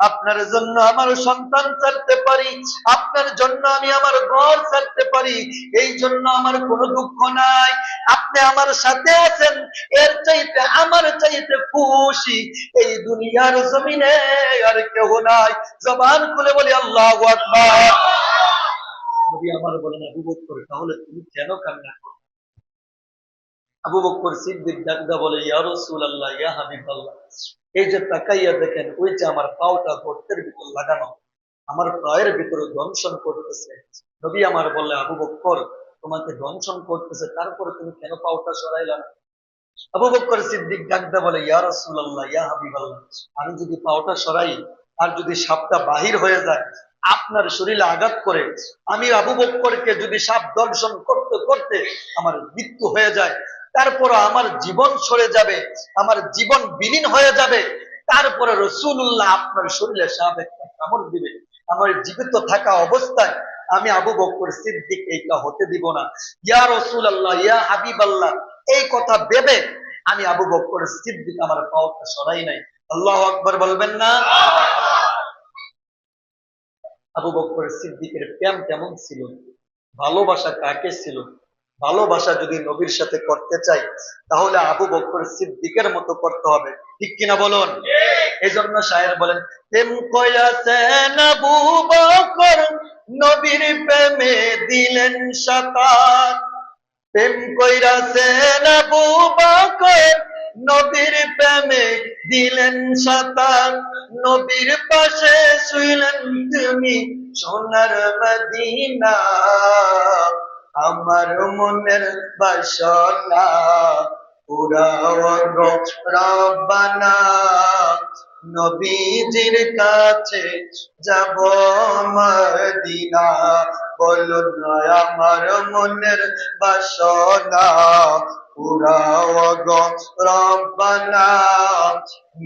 আপনার জন্য আমার সন্তান ছাড়তে পারি, আপনার জন্য আমি আমার ঘর ছাড়তে পারি, এই জন্য আমার কোনো দুঃখ নাই। আপনি আমার সাথে আছেন, এর চাইতে আমার চাইতে খুশি এই দুনিয়ার জমিনে আর কেউ নাই। জবান খুলে বলি আল্লাহু আকবার। নবী আমার বলেন, আবু বকর, তাহলে তুমি কেন কান্না করো? আবু বকর সিদ্দিক ডাকদা বলে, ইয়া রাসূলুল্লাহ, ইয়া হাবিবাল্লাহ, এই যে তাকাইয়া দেখেন, ওই যে আমার পাওটা গর্তের ভিতর লাগানো, আমার পায়ের ভিতরে দংশন করতেছে। নবী আমার বললে, আবু বকর, তোমাকে দংশন করতেছে, তারপরে তুমি কেন পাওটা সরাইলা না? আবু বকর সিদ্দিক ডাকদা বলে, ইয়া রাসূলুল্লাহ, ইয়া হাবিবাল্লাহ, আমি যদি পাওটা সরাই আর যদি সাপটা বাহির হয়ে যায়, আপনার শরীরে আঘাত করে, আমি আবু বকরকে যদি সাপ দংশন করতে করতে আমার মৃত্যু হয়ে যায়, তারপর আমার জীবন সরে যাবে, আমার জীবন বিলীন হয়ে যাবে, তারপরে রাসূলুল্লাহ আপনার শরীরে সাপ একটা কামড় দিবে, আমার জীবিত থাকা অবস্থায় আমি আবু বকর সিদ্দিক এইটা হতে দিব না। ইয়া রাসূলুল্লাহ, ইয়া হাবিবাল্লাহ, এই কথা ভেবে আমি আবু বকর সিদ্দিক আমার পাওটা সরাই নাই। আল্লাহু আকবার বলবেন না? আবু বকর সিদ্দিকের প্রেম কেমন ছিল, ভালোবাসা কাকে ছিল? ভালোবাসা যদি নবীর সাথে করতে চাই, তাহলে আবু বকর সিদ্দিকের মতো করতে হবে, ঠিক কিনা বলুন? এই জন্য শায়ের বলেন, প্রেম কইরাছেন আবু বকর, নবীর প্রেমে দিলেন সাতার। প্রেম কইরাছেন আবু বকর, নবীর প্রেমে দিলেন সাতার। নবীর পাশে শুইলেন তুমি সোনার মদিনা, আমার মনের বাসনা পুরাও গো রব্বানা। নবীজির কাছে যাব মদিনা, বলুন আমার মনের বাসনা পুরাও গো রব্বানা।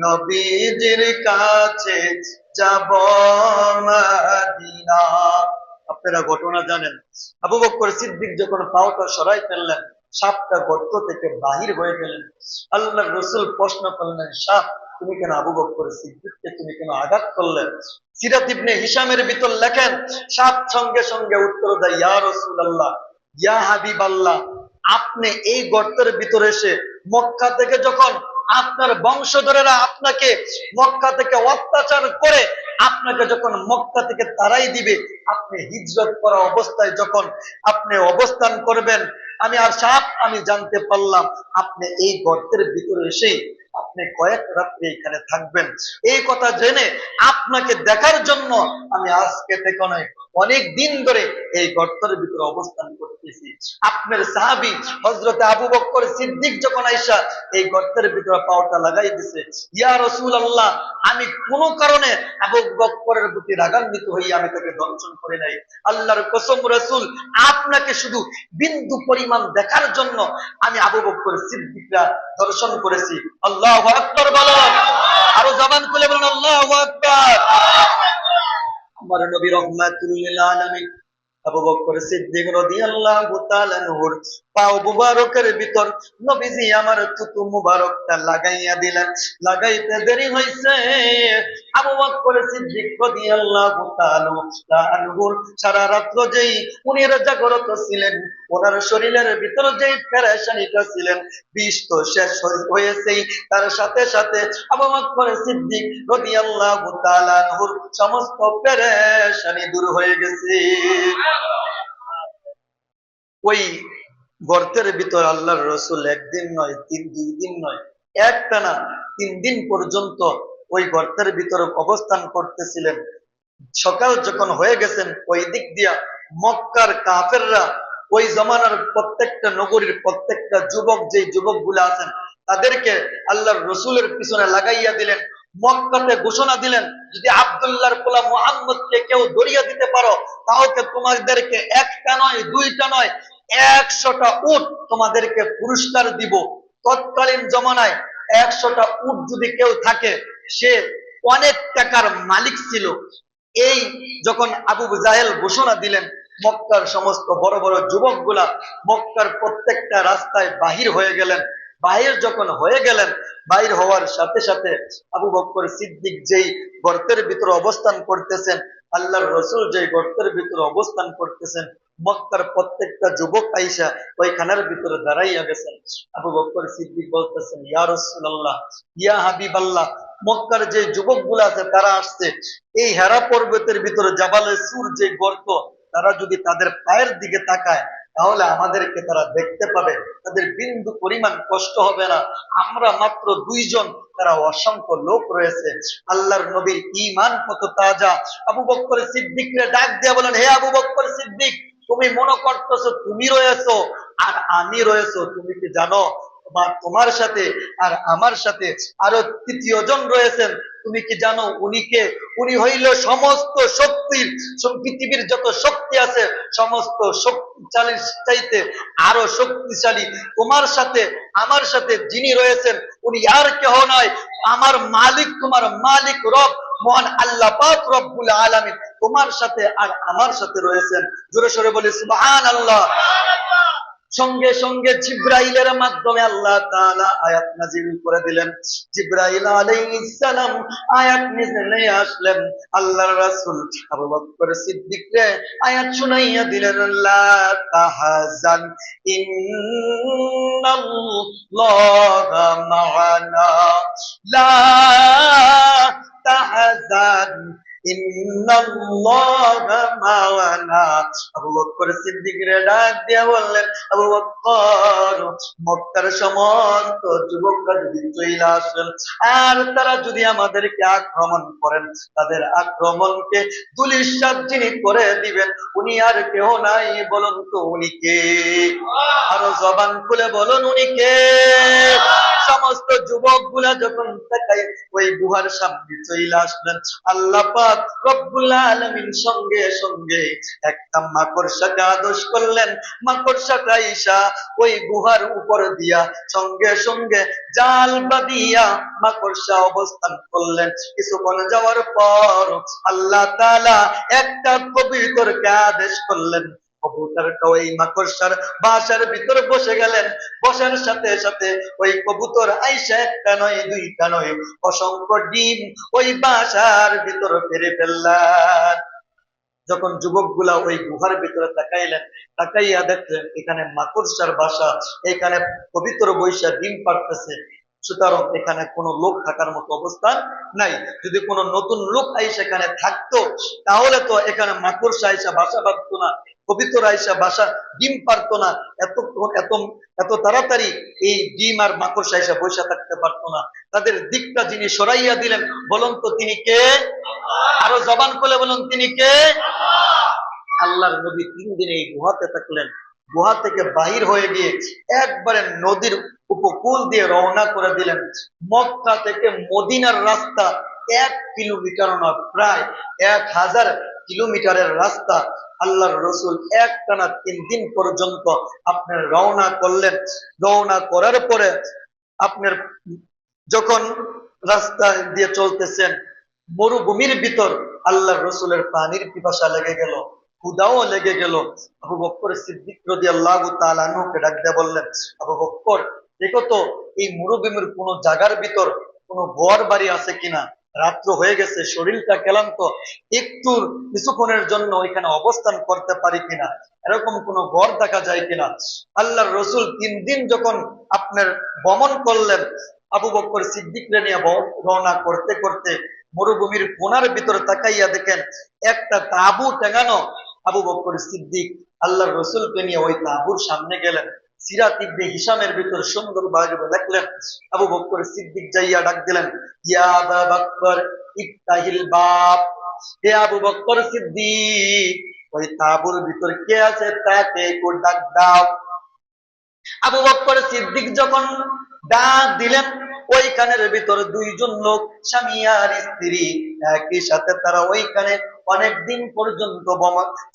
নবীজির কাছে যাব মদিনা। আপনারা ঘটনা জানেন, আবু বকর সিদ্দিক যখন পাওটা সরাই ফেললেন, সাপটা গর্ত থেকে বাহির হয়ে গেলেন। আল্লাহর রাসূল প্রশ্ন করলেন, সাপ, তুমি কেন আবু বকর সিদ্দিককে তুমি কেন আঘাত করলেন? সিরাত ইবনে হিশামের ভিতর লেখেন, সাপ সঙ্গে সঙ্গে উত্তর দেয়, ইয়া রাসূলুল্লাহ, ইয়া হাবিবাল্লাহ, আপনি এই গর্তের ভিতরে এসে মক্কা থেকে যখন আপনার বংশধরেরা আপনাকে মক্কা থেকে অত্যাচার করে আপনাকে যখন মক্কা থেকে তাড়াই দিবে, আপনি হিজরত করা অবস্থায় যখন আপনি অবস্থান করবেন, আমি আর সাপ আমি জানতে পারলাম আপনি এই গর্তের ভিতরে এসে আপনি কয়েক রাত্রি এখানে থাকবেন। এই কথা জেনে আপনাকে দেখার জন্য আমি আজকে থেকে নয়, অনেক দিন ধরে এই গর্তের ভিতরে অবস্থান করতেছি। আপনার সাহাবী হযরতে আবু বকর সিদ্দিক যখন আইসা এই গর্তের ভিতরে পাওটা লাগাই দিছে, ইয়া রাসূলুল্লাহ, আমি কোনো কারণে আবু বকরের প্রতি রাগান্বিত হইয়া আমি তাকে দংশন করি নাই। আল্লাহর কসম, রাসূল, আপনাকে শুধু বিন্দু পরিমাণ দেখার জন্য আমি আবু বকর সিদ্দিকরা দর্শন করেছি। আল্লাহু আকবার বলুন, আরো জবান খুলে বলুন আল্লাহু আকবার। আমার নবী রাহমাতুল লিল আলামিন আবু বকর সিদ্দিক রাদিয়াল্লাহু তাআলা আনহুর পাও মুবারকের ভিতর নবীজি আমার থুতু মুবারকটা লাগাইয়া দিলেন। লাগাইতে দেরি হইছে, আবু বকর সিদ্দিক রাদিয়াল্লাহু তাআলা আনহুর সারা রাত্র যেই উনি জাগ্রত ছিলেন, ওনার শরীরের ভিতর যেই পেরেশানিটা ছিলেন, বিষ তো শেষ হয়েছেই, তার সাথে সাথে আবু বকর সিদ্দিক রাদিয়াল্লাহু তাআলা আনহুর সমস্ত পেরেশানি দূর হয়ে গেছে। ওই গর্তের ভিতর আল্লাহর রাসূল একদিন নয়, দুই দিন নয়, একটানা 3 দিন পর্যন্ত ওই গর্তের ভিতরে অবস্থান করতেছিলেন। সকাল যখন হয়ে গেছেন, ওই দিক দিয়া মক্কার কাফেররা, ওই জমানার প্রত্যেকটা নগরীর প্রত্যেকটা যুবক, যে যুবক গুলা আছেন, তাদেরকে আল্লাহর রসুলের পিছনে লাগাইয়া দিলেন। মক্কাতে ঘোষণা দিলেন, যদি আব্দুল্লাহর পোলা মুহাম্মদকে কেউ দরিয়া দিতে পারো, তাহলে তোমাদেরকে একটা নয়, দুইটা নয়, 100টা উট তোমাদেরকে পুরস্কার দিব। তৎকালীন জমানায় 100টা উট যদি কেউ থাকে, সে অনেক টাকার মালিক ছিল। এই যখন আবু জাহেল ঘোষণা দিলেন, মক্কার সমস্ত বড় বড় যুবক গুলা মক্কার প্রত্যেকটা রাস্তায় বাহির হয়ে গেলেন। বাহির যখন হয়ে গেলেন, বাহির হওয়ার সাথে সাথে আবু বকর সিদ্দিক যেই গর্তের ভিতরে অবস্থান করতেছেন, আল্লাহর রসুল যেই গর্তের ভিতরে অবস্থান করতেছেন, মক্কার প্রত্যেকটা যুবক আইসা ওইখানের ভিতরে দাঁড়াইয়া গেছেন। আবু বকর সিদ্দিক বলতেছেন, ইয়া রাসূলুল্লাহ, ইয়া হাবিবাল্লাহ, মক্কার যে যুবক গুলা আছে তারা আসছে এই হেরা পর্বতের ভিতরে জাবালে সুর যে গর্ত, তারা যদি তাদের পায়ের দিকে তাকায় তাহলে আমাদেরকে তারা দেখতে পাবে, তাদের বিন্দু পরিমাণ কষ্ট হবে না। আমরা মাত্র 2 জন, তারা অসংখ্য লোক রয়েছে। আল্লাহর নবীর ঈমান কত তাজা। আবু বকর সিদ্দিককে ডাক দিয়ে বলেন, হে আবু বকর সিদ্দিক, তুমি মনে করতেছো তুমি রয়েছো আর আমি রয়েছো, তুমি কি জানো তোমার সাথে আর আমার সাথে আরো 3য় জন রয়েছেন? তুমি কি জানো উনি কে? উনি হইল সমস্ত শক্তির, পৃথিবীর যত শক্তি আছে সমস্ত শক্তিশালীর চাইতে আরো শক্তিশালী। তোমার সাথে আমার সাথে যিনি রয়েছেন উনি আর কেহ নয়, আমার মালিক, তোমার মালিক রব মহান আল্লাহ পাক রব্বুল আলামিন তোমার সাথে আর আমার সাথে রয়েছেন। জোরে সোরে বলি সুবহানাল্লাহ। সঙ্গে সঙ্গে জিব্রাইলের মাধ্যমে আল্লাহ তাআলা আয়াত নাযিল করে দিলেন। জিব্রাইল আলাইহিস সালাম আয়াত নিয়ে আসলেন। আল্লাহর রাসূল আবু বকর সিদ্দিককে আয়াত শুনাইয়া দিলেন, লা তাহাজান ইন্নাল্লাহা মা'ানা, লা তাহাজান ইন্নাল্লাহা মা'ানা। আবু বকর সিদ্দিকের ডাক দিয়ে বললেন, আবু বকর, মক্কার সমস্ত যুবকরা যদি চলে আসেন আর তারা যদি আমাদেরকে আক্রমণ করেন, তাদের আক্রমণকে ধূলিসাৎ যিনি করে দিবেন উনি আর কেউ নাই। বলুন তো উনি কে? আরো জবান খুলে বলুন উনি কে? সমস্ত যুবক গুলা যখন তাকায় ওই গুহার সামনে চলে আসলেন, আল্লাহ পাক রব্বুল আলামিন সঙ্গে সঙ্গে একটা মাকড়সাকে আদেশ করলেন। মাকড়সাটা আইসা ওই গুহার উপর দিয়া সঙ্গে সঙ্গে জাল বাঁধিয়া মাকড়সা অবস্থান করলেন। কিছুক্ষণ যাওয়ার পর আল্লাহ তাআলা একটা কবুতরকে আদেশ করলেন। কবুতরটা ওই মাকড়সার বাসার ভিতরে বসে গেলেন। বসার সাথে সাথে ওই কবুতর আইসা একটা নয়, দুইটা নয়, অসংখ্য ডিম ওই বাসার ভিতরে পেরে ফেললেন। যখন যুবক গুলা ওই গুহার ভিতরে তাকাইলেন, তাকাইয়া দেখলেন এখানে মাকড়সার বাসা, এখানে কবুতর বৈশা ডিম পাড়তেছে। সুতরাং এখানে কোনো লোক থাকার মতো অবস্থান নাই। যদি কোনো নতুন লোক আইসা এখানে থাকতো তাহলে তো এখানে মাকড়সা আইসা বাসা বাঁধতো না, কবুতর আইসা বাসা ডিম পারতো না, এত এত এত তাড়াতাড়ি এই ডিম আর মাকড়সা আইসা বৈশা থাকতে পারতো না। তাদের দিকটা যিনি সরাইয়া দিলেন, বলুন তো তিনি কে? আরো জবান খুলে বলুন তিনি কে? আল্লাহর নবী 3 দিন এই গুহাতে থাকলেন। গুহা থেকে বাহির হয়ে গিয়ে একবারে নদীর উপকূল দিয়ে রওনা করে দিলেন। মক্কা থেকে মদিনার রাস্তা 1 কিলোমিটার নয়, প্রায় 1000 কিলোমিটারের রাস্তা। আল্লাহর রসুল একটানা 3 দিন পর্যন্ত আপনার রওনা করলেন। রওনা করার পরে আপনার যখন রাস্তা দিয়ে চলতেছেন, মরুভূমির ভিতর আল্লাহর রসুলের পানির পিপাসা লেগে গেল, ক্ষুধাও লেগে গেল। আবু বকর সিদ্দিক রাদিয়াল্লাহু তাআলা আনহুকে ডাক দিয়ে বললেন, আবু বকর, দেখো তো এই মরুভূমির কোন জায়গার ভিতর কোনো ঘর বাড়ি আছে কিনা? রাত্র হয়ে গেছে, শরীরটা ক্লান্ত, একটু কিছুক্ষণের জন্য ওইখানে অবস্থান করতে পারি কিনা, এরকম কোন ঘর দেখা যায় কিনা। আল্লাহর রসুল 3 দিন যখন আপনার ভ্রমণ করলেন, আবু বকর সিদ্দিককে নিয়ে রওনা করতে করতে মরুভূমির কোনার ভিতরে তাকাইয়া দেখেন একটা তাঁবু টাঙানো। আবু বকর সিদ্দিক আল্লাহর রসুলকে নিয়ে ওই তাঁবুর সামনে গেলেন। সিরাত ইবনে হিশামের ভিতর সুন্দরভাবে লেখলেন, আবু বকর সিদ্দিক যাইয়া ডাক দিলেন, ইয়া আবা বকর ইফতাহিল বাব, হে আবু বকর সিদ্দিক, ওই তাঁবুর ভিতর কে আছে তাকে একটু ডাক দাও। আবু বকর সিদ্দিক যখন ডাক দিলেন, ওইখানের ভিতর দুইজন লোক, স্বামী আর স্ত্রী, একই সাথে তারা ওইখানে অনেকদিন পর্যন্ত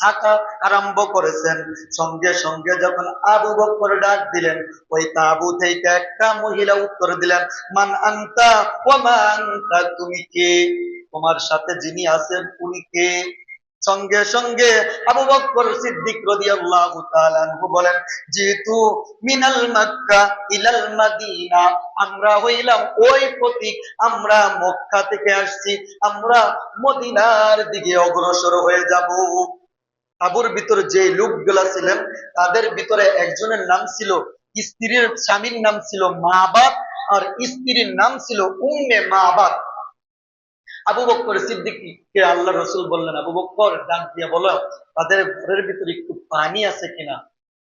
থাকা আরম্ভ করেছেন। সঙ্গে সঙ্গে যখন আবু বকর ডাক দিলেন, ওই তাঁবু থেকে একটা মহিলা উত্তর দিলেন, মান আনতা ওয়া মা আনতা, তুমি কে, তোমার সাথে যিনি আছেন উনি কে। সঙ্গে সঙ্গে আবু বকর সিদ্দিক রাদিয়াল্লাহু তাআলা আনহু বলেন, যেহেতু মিনাল মক্কা ইলাল মাদিনা, আমরা হইলাম ওই প্রতীক, আমরা মক্কা থেকে আসছি, আমরা মদিনার দিকে অগ্রসর হয়ে যাব। তাঁবুর ভিতরে যে লোকগুলা ছিলেন তাদের ভিতরে একজনের নাম ছিল, স্ত্রীর স্বামীর নাম ছিল মাবাদ, আর স্ত্রীর নাম ছিল উম্মে মাবাদ। আবু বকর সিদ্দিককে আল্লাহ রসুল বললেন, আবু বকর ডাক দিয়ে বলো তাদের ঘরের ভিতরে একটু পানি আছে কিনা,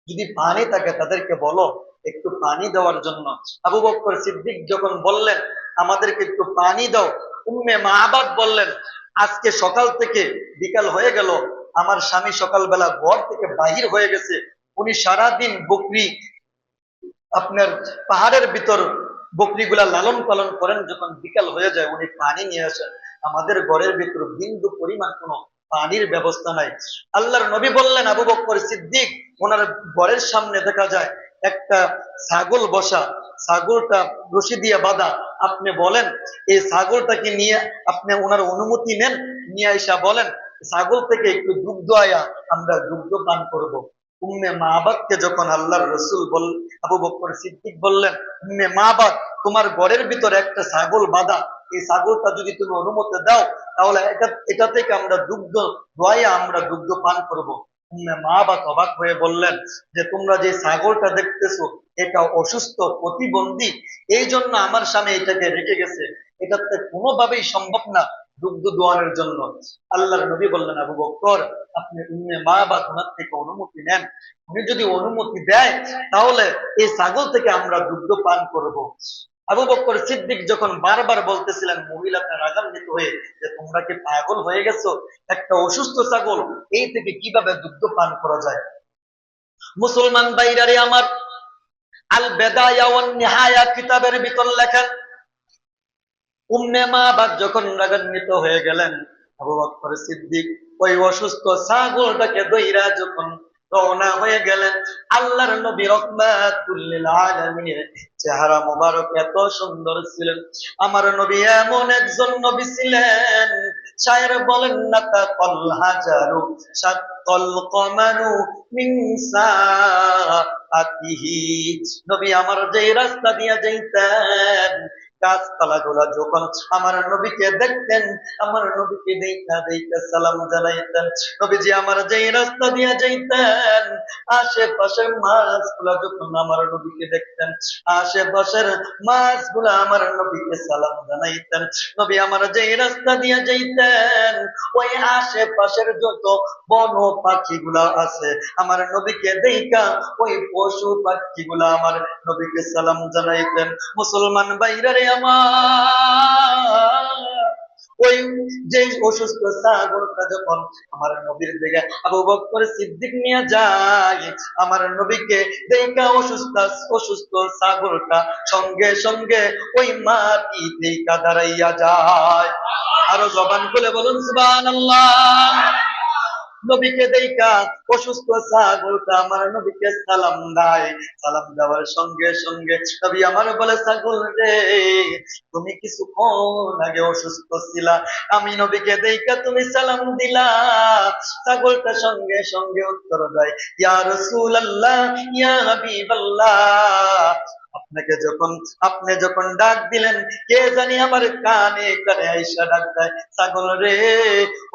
যদি পানি থাকে তাদেরকে বলো একটু পানি দেওয়ার জন্য। আবু বকর সিদ্দিক যখন বললেন আমাদেরকে একটু পানি দাও, উম্মে মাবাদ বললেন, আজকে সকাল থেকে বিকাল হয়ে গেল, আমার স্বামী সকালবেলা ঘর থেকে বাহির হয়ে গেছে, উনি সারাদিন বকরি আপনার পাহাড়ের ভিতর বকরিগুলা লালন পালন করেন, যখন বিকাল হয়ে যায় উনি পানি নিয়ে আসেন, আমাদের ঘরের ভিতর বিন্দু পরিমাণ কোনো পানির ব্যবস্থা নাই। আল্লাহর নবী বললেন, আবু বকর সিদ্দিক, ওনার ঘরের সামনে দেখা যায় একটা ছাগল বসা, ছাগলটা রশি দিয়ে বাঁধা, আপনি বলেন এই ছাগলটাকে নিয়ে আপনি ওনার অনুমতি নেন, নিয়ে আইসা বলেন ছাগল থেকে একটু দুগ্ধ আয়া আমরা দুগ্ধ পান করব। উম্মে মাবাদকে যখন আল্লাহর রসুল আবু বকর সিদ্দিক বললেন, উম্মে মাবাদ, তোমার ঘরের ভিতরে একটা ছাগল বাঁধা, এই ছাগলটা যদি তুমি অনুমতি দাও তাহলে এটা থেকে আমরা দুগ্ধ দোয়াইয়া আমরা দুগ্ধ পান করব। উম্মে মাবাদ অবাক হয়ে বললেন যে তোমরা যে ছাগলটা দেখতেছো এটা অসুস্থ প্রতিবন্ধী, এই জন্য আমার স্বামী এটাকে রেখে গেছে, এটাতে কোনোভাবেই সম্ভব না দুগ্ধ দোয়ানোর জন্য। আল্লাহর নবী বললেন, আবু বকর আপনি উম্মে মাবাদ ওনার থেকে অনুমতি নেন, উনি যদি অনুমতি দেয় তাহলে এই ছাগল থেকে আমরা দুগ্ধ পান করব। আবু বকর সিদ্দিক যখন বারবার বলতেছিলেন, মহিলাটা রাগান্বিত হয়ে যে তোমরা কি পাগল হয়ে গেছো, একটা অসুস্থ ছাগল এই থেকে কিভাবে দুগ্ধ পান করা যায়। মুসলমান ভাইরারে আমার, আল বেদায়া ওয়ান নিহায়া কিতাবের ভিতর লেখেন, উম্মে মাবাদ যখন রাগান্বিত হয়ে গেলেন, আবু বকর সিদ্দিক ওই অসুস্থ ছাগলটাকে দইরা যখন রওনা হয়ে গেলেন, আল্লাহর নবী রাহমাতুল লিল আলামিনের চেহারা মোবারক এত সুন্দর ছিলেন, আমার নবী এমন একজন নবী ছিলেন, শায়ের বলেন না তাকাল হাজারু শাক্কাল কমারু মিন সাআতিহি, নবী আমার যে রাস্তা দিয়া যাইতেন গাছপালা গুলা যখন আমার নবীকে দেখতেন, আমার নবীকে দেখা দেখা সালাম জানাইতেন। নবীজি আমার যে রাস্তা দিয়ে যাইতেন, আশেপাশের মাছগুলা যখন আমার নবীকে দেখতেন, আশেপাশের মাছগুলা আমার নবীকে সালাম জানাইতেন। নবী আমার যে রাস্তা দিয়ে যাইতেন, ওই আশেপাশের যত বন পাখিগুলা আছে আমার নবীকে দেখা ওই পশু পাখিগুলা আমার নবীকে সালাম জানাইতেন। মুসলমান বাইরে আমার, ওই যে অসুস্থ ছাগলটা যখন আমার নবীর দিকে আবু বকর সিদ্দিক নিয়ে যায়, আমার নবীকে দেখা অসুস্থ অসুস্থ ছাগলটা সঙ্গে সঙ্গে ওই মাটি দেখা দাঁড়াইয়া যায়। আরো জবান খুলে বলুন সুবহানাল্লাহ। নবীকে দেখা অসুস্থ ছাগলটা আমার নবীকে সালাম দেয়, সালাম দেওয়ার সঙ্গে সঙ্গে নবী আমার বলে, ছাগল রে তুমি কিছুক্ষণ আগে অসুস্থ ছিলা, আমি নবীকে দেখা তুমি সালাম দিলা। ছাগলটা সঙ্গে সঙ্গে উত্তর দেয়, ইয়া রাসূলুল্লাহ ইয়া হাবিবাল্লাহ, আপনাকে যখন আপনি যখন ডাক দিলেন কে জানি আমার কানে কানে আইসা ডাক দেয়, ছাগল রে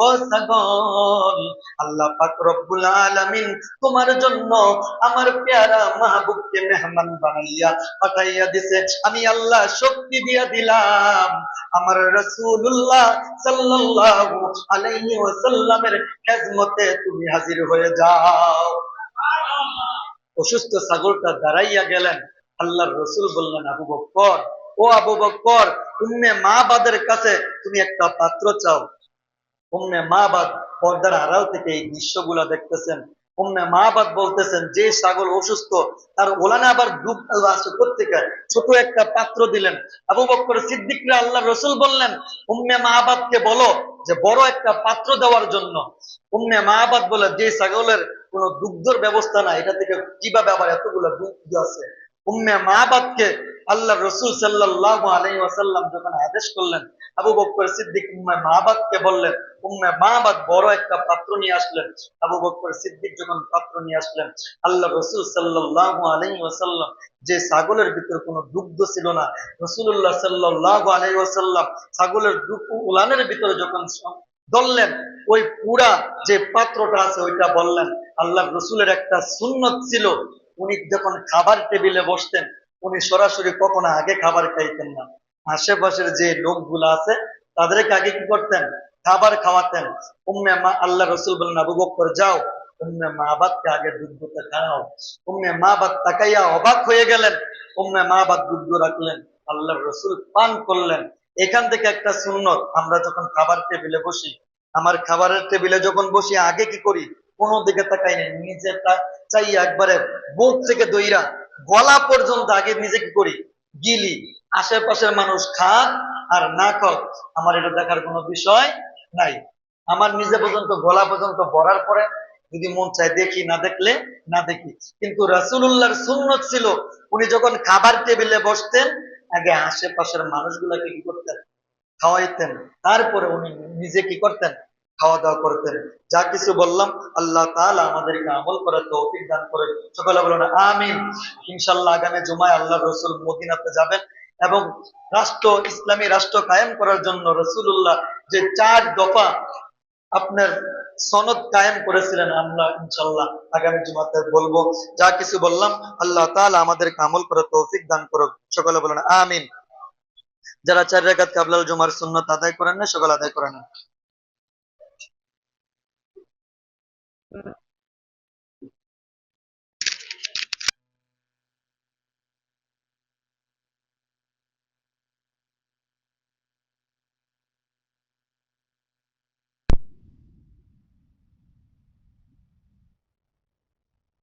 ও ছাগল, আল্লাহ পাক রব্বুল আলামিন তোমার জন্য আমার পেয়ারা মাহবুবকে মেহমান বানাইয়া পাঠাইয়া দিছে, আমি আল্লাহ শক্তি দিয়া দিলাম, আমার রাসূলুল্লাহ সাল্লাল্লাহু আলাইহি ওয়াসাল্লামের খেদমতে তুমি হাজির হয়ে যাও। অসুস্থ ছাগলটা দাঁড়াইয়া গেলেন। আল্লাহর রসুল বললেন, আবু বকর, ও আবু বকর, উম্মে মাবাদের কাছে তুমি একটা পাত্র চাও। উম্মে মাবাদ পর্দার আড়াল থেকে এই দৃশ্যগুলা দেখতেছেন। উম্মে মাবাদ বলতেছেন, যে ছাগল অসুস্থ তার ওলানে আবার দুধ আসে কোত্থেকে? ছোট একটা পাত্র দিলেন। আবু বকর সিদ্দিকরে আল্লাহ রসুল বললেন, উম্মে মাবাদকে বলো যে বড় একটা পাত্র দেওয়ার জন্য। উম্মে মাবাদ বলে, যে ছাগলের কোনো দুগ্ধর ব্যবস্থা নাই, এটা থেকে কিভাবে আবার এতগুলো দুধ আছে? উম্মে মাবাদকে আল্লাহ রসুল সাল্লাল্লাহু আলাইহি ওয়াসাল্লাম যখন আদেশ করলেন, আবু বকর সিদ্দিক উম্মে মাবাদকে বললেন। উম্মে মাবাদ বড় একটা পাত্র নিয়ে আসলেন। আবু বকর সিদ্দিক যখন পাত্র নিয়ে আসলেন, আল্লাহ রসুল সাল্লাল্লাহু আলাইহি ওয়াসাল্লাম, যে ছাগলের ভিতর কোনো দুগ্ধ ছিল না, রাসূলুল্লাহ সাল্লাল্লাহু আলাইহি ওয়াসাল্লাম ছাগলের উলানের ভিতরে যখন ধরলেন, ওই পুরা যে পাত্রটা আছে ওইটা বললেন। আল্লাহ রসুলের একটা সুন্নত ছিল, উনি যখন খাবার টেবিলে বসতেন, উনি সরাসরি কখনো আগে খাবার খাইতেন না। আশেপাশের যে লোকগুলো আছে তাদেরকে আগে কি করতেন? খাবার খাওয়াতেন। আল্লাহ রসুল বললেন, আবু বকর যাও, উম্মে মাবাদকে আগে দুধটা খাওয়াও। উম্মে মাবাদ তাকাইয়া অবাক হয়ে গেলেন। উম্মে মাবাদ দুধ রাখলেন, আল্লাহ রসুল পান করলেন। এখান থেকে একটা সুন্নত, আমরা যখন খাবার টেবিলে বসি, আমার খাবারের টেবিলে যখন বসি আগে কি করি? কোনো দিকে তাকাই না, নিজেটা চাই একবারে বুক থেকে দইরা গলা পর্যন্ত আগে নিজে কি করি? গিলি। আশেপাশের মানুষ খাক আর না খাক, আমার এটা দেখার কোনো বিষয় নাই। আমার নিজে পর্যন্ত গলা পর্যন্ত ভরার পরে যদি মন চায় দেখি, না দেখলে না দেখি। কিন্তু রাসূলুল্লাহর সুন্নত ছিল, উনি যখন খাবার টেবিলে বসতেন আগে আশেপাশের মানুষগুলাকে কি করতেন? খাওয়াইতেন। তারপরে উনি নিজে কি করতেন? খাওয়া দাওয়া করতেন। যা কিছু বললাম আল্লাহ তাআলা আমাদেরকে আমল করার তৌফিক দান করেন। সকলে বলুন আমিন। ইনশাআল্লাহ আগামী জুমায় আল্লাহ রসুল মদিনাতে যাবেন এবং রাষ্ট্র, ইসলামী রাষ্ট্র কায়েম করার জন্য রাসূলুল্লাহ যে 4 দফা আপনার সনদ কায়েম করেছিলেন, আমরা ইনশাআল্লাহ আগামী জুমাতে বলবো। যা কিছু বললাম আল্লাহ তাআলা আমাদেরকে আমল করার তৌফিক দান করুন। সকলে বলুন আমিন। যারা 4 রাকাত কাবলাল জুমার সুন্নাত আদায় করেন না, সকলে আদায় করেন।